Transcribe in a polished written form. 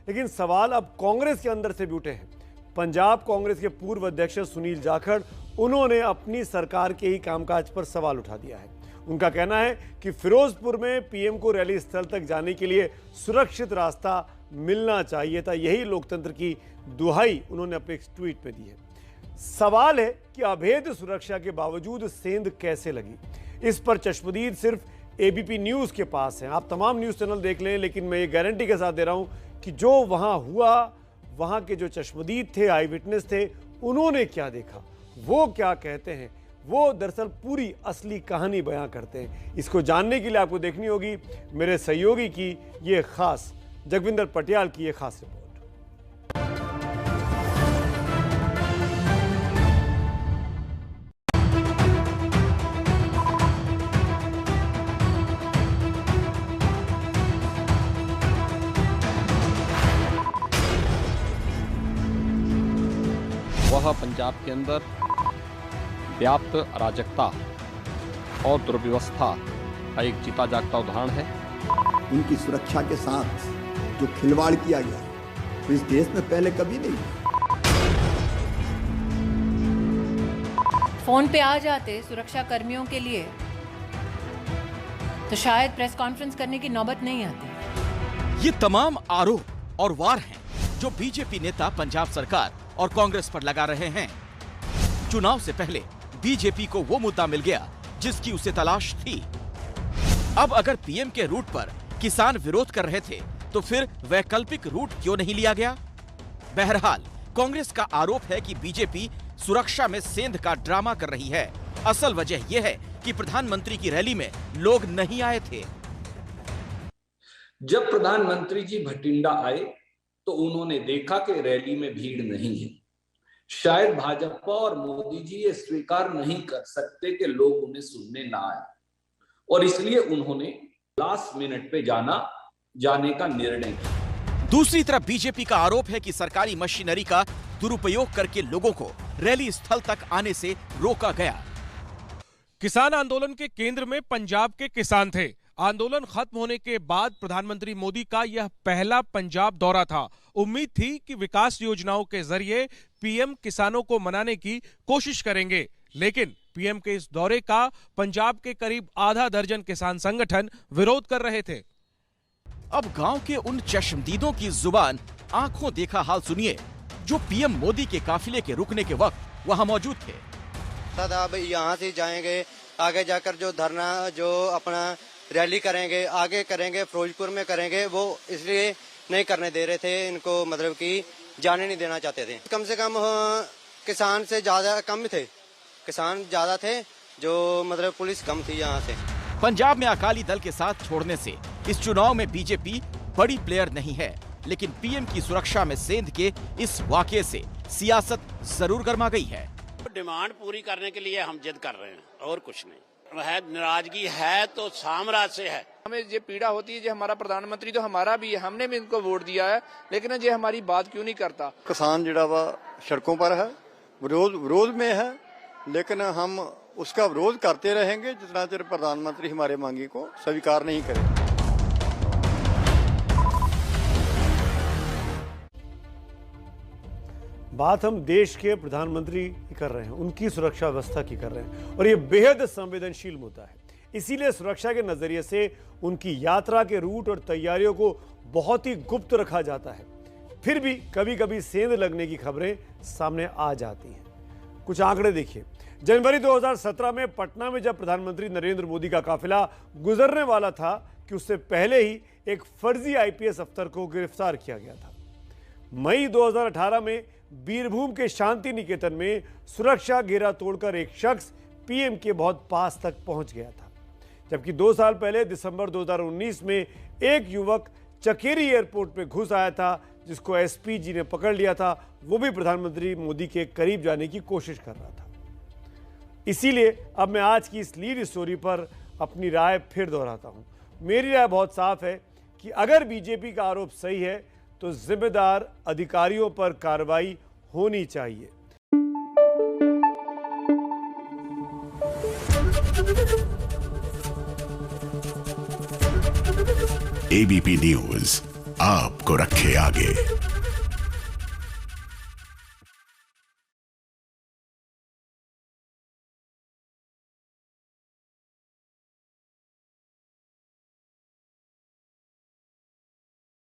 लेकिन सवाल अब कांग्रेस के अंदर से भी उठे हैं। पंजाब कांग्रेस के पूर्व अध्यक्ष सुनील जाखड़, उन्होंने अपनी सरकार के ही कामकाज पर सवाल उठा दिया है। उनका कहना है कि फिरोजपुर में पीएम को रैली स्थल तक जाने के लिए सुरक्षित रास्ता मिलना चाहिए था। यही लोकतंत्र की दुहाई उन्होंने अपने एक ट्वीट में दी है। सवाल है कि अभेद सुरक्षा के बावजूद सेंध कैसे लगी। इस पर चश्मदीद सिर्फ एबीपी न्यूज के पास है। आप तमाम न्यूज चैनल देख लें, लेकिन मैं ये गारंटी के साथ दे रहा हूं कि जो वहां हुआ, वहां के जो चश्मदीद थे, आई विटनेस थे, उन्होंने क्या देखा, वो क्या कहते हैं, वो दरअसल पूरी असली कहानी बयां करते हैं। इसको जानने के लिए आपको देखनी होगी मेरे सहयोगी की ये खास, जगविंदर पटियाल की ये खास रिपोर्ट। वह पंजाब के अंदर व्याप्त अराजकता और दुर्व्यवस्था का एक जीता जागता उदाहरण है। उनकी सुरक्षा के साथ जो खिलवाड़ किया गया तो इस देश में पहले कभी नहीं। फोन पे आ जाते सुरक्षा कर्मियों के लिए तो शायद प्रेस कॉन्फ्रेंस करने की नौबत नहीं आती। ये तमाम आरोप और वार हैं जो बीजेपी नेता पंजाब सरकार और कांग्रेस पर लगा रहे हैं। चुनाव से पहले बीजेपी को वो मुद्दा मिल गया जिसकी उसे तलाश थी। अब अगर पीएम के रूट पर किसान विरोध कर रहे थे तो फिर वैकल्पिक रूट क्यों नहीं लिया गया? बहरहाल कांग्रेस का आरोप है कि बीजेपी सुरक्षा में सेंध का ड्रामा कर रही है। असल वजह यह है कि प्रधानमंत्री की रैली में लोग नहीं आए थे। जब प्रधानमंत्री जी भटिंडा आए तो उन्होंने देखा कि रैली में भीड़ नहीं है। शायद भाजपा और मोदी जी ये स्वीकार नहीं कर सकते कि लोग उन्हें सुनने ना आए, और इसलिए उन्होंने लास्ट मिनट पे जाने का निर्णय किया। दूसरी तरफ बीजेपी का आरोप है कि सरकारी मशीनरी का दुरुपयोग करके लोगों को रैली स्थल तक आने से रोका गया। किसान आंदोलन के केंद्र में पंजाब के किसान थे। आंदोलन खत्म होने के बाद प्रधानमंत्री मोदी का यह पहला पंजाब दौरा था। उम्मीद थी कि विकास योजनाओं के जरिए पीएम किसानों को मनाने की कोशिश करेंगे, लेकिन पीएम के इस दौरे का पंजाब के करीब आधा दर्जन किसान संगठन विरोध कर रहे थे। अब गांव के उन चश्मदीदों की जुबान आंखों देखा हाल सुनिए जो पीएम मोदी के काफिले के रुकने के वक्त वहां मौजूद थे। अब यहाँ से जाएंगे, आगे जाकर जो धरना, जो अपना रैली करेंगे, आगे करेंगे, फिरोजपुर में करेंगे, वो इसलिए नहीं करने दे रहे थे इनको, मतलब कि जाने नहीं देना चाहते थे। कम से कम किसान से ज्यादा कम थे, किसान ज्यादा थे, जो मतलब पुलिस कम थी यहाँ से। पंजाब में अकाली दल के साथ छोड़ने से इस चुनाव में बीजेपी बड़ी प्लेयर नहीं है, लेकिन पीएम की सुरक्षा में सेंध के इस वाकये से सियासत जरूर गर्मा गई है। डिमांड पूरी करने के लिए हम जिद कर रहे हैं और कुछ नहीं है। नाराजगी है तो साम्राज्य से है। हमें ये पीड़ा होती है, जो हमारा प्रधानमंत्री तो हमारा भी है, हमने भी इनको वोट दिया है, लेकिन ये हमारी बात क्यों नहीं करता। किसान जिहड़ा वा सड़कों पर है, विरोध में है, लेकिन हम उसका विरोध करते रहेंगे जितना देर प्रधानमंत्री हमारे मांगी को स्वीकार नहीं करें। बात हम देश के प्रधानमंत्री की कर रहे हैं, उनकी सुरक्षा व्यवस्था की कर रहे हैं, और ये बेहद संवेदनशील मुद्दा है। इसीलिए सुरक्षा के नजरिए से उनकी यात्रा के रूट और तैयारियों को बहुत ही गुप्त रखा जाता है। फिर भी कभी कभी सेंध लगने की खबरें सामने आ जाती हैं। कुछ आंकड़े देखिए। जनवरी 2017 में पटना में जब प्रधानमंत्री नरेंद्र मोदी का काफिला गुजरने वाला था कि उससे पहले ही एक फर्जी आईपीएस अफसर को गिरफ्तार किया गया था। मई 2018 में बीरभूम के शांति निकेतन में सुरक्षा घेरा तोड़कर एक शख्स पीएम के बहुत पास तक पहुंच गया था, जबकि 2 साल पहले दिसंबर 2019 में एक युवक चकेरी एयरपोर्ट पे घुस आया था, जिसको एसपी जी ने पकड़ लिया था। वो भी प्रधानमंत्री मोदी के करीब जाने की कोशिश कर रहा था। इसीलिए अब मैं आज की इस लीड स्टोरी पर अपनी राय फिर दोहराता हूं। मेरी राय बहुत साफ है कि अगर बीजेपी का आरोप सही है तो जिम्मेदार अधिकारियों पर कार्रवाई होनी चाहिए। एबीपी न्यूज आपको रखे आगे।